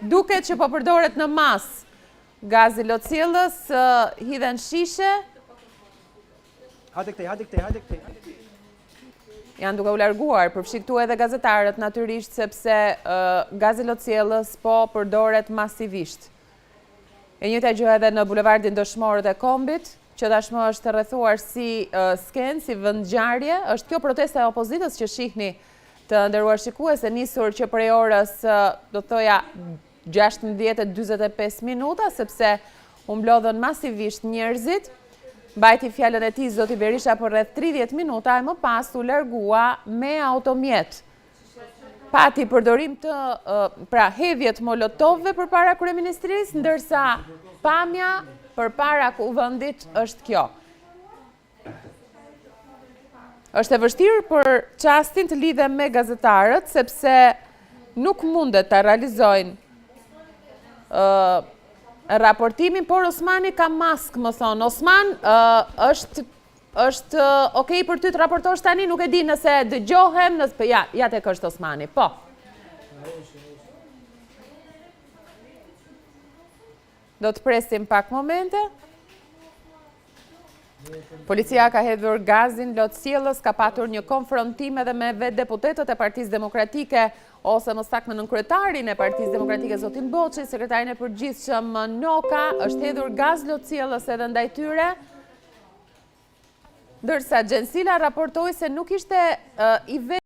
Duket që po përdoret në mas. Gazi lotësjellës, hidhen shishe. Hajde këtej. Janë duke u larguar, përfshi këtu edhe gazetarët natyrisht, sepse gazi lotësjellës po përdoret masivisht. E njëjta gjë edhe në bulevardin Dëshmorët e Kombit, që tashmë është rrethuar si skenë, si vendngjarje. Është kjo protesta e opozitës që shihni të nderuar shikues, e nisur që prej orës, do të thoja 16:45 minuta, sepse u mblodhën masivisht njerëzit. Mbajti fjalën e tij zoti Berisha për rreth 30 minuta e më pas u largua me automjet. Pati përdorim të hedhjet molotovëve përpara kryeministrisë, ndërsa pamja përpara kuvendit është kjo. Është e vështirë për çastin të lidhem me gazetarët, sepse nuk mundet të realizojnë raportimin, por Osmani ka maskë, më thonë. Osman, është okej për ty të raportosh tani, nuk e di nëse dëgjohem, ja tek është Osmani, po. Do të presim pak momente. Policia ka hedhur gazin lotësjellës, ka patur një konfrontim edhe me vetë deputetët e Partisë Demokratike, ose më saktë me nënkryetarin e Partisë Demokratike zotin Boçi, sekretarin e përgjithshëm Noka. Është hedhur gaz lotësjellës edhe ndaj tyre, ndërsa Gjensila raportoi se nuk ishte i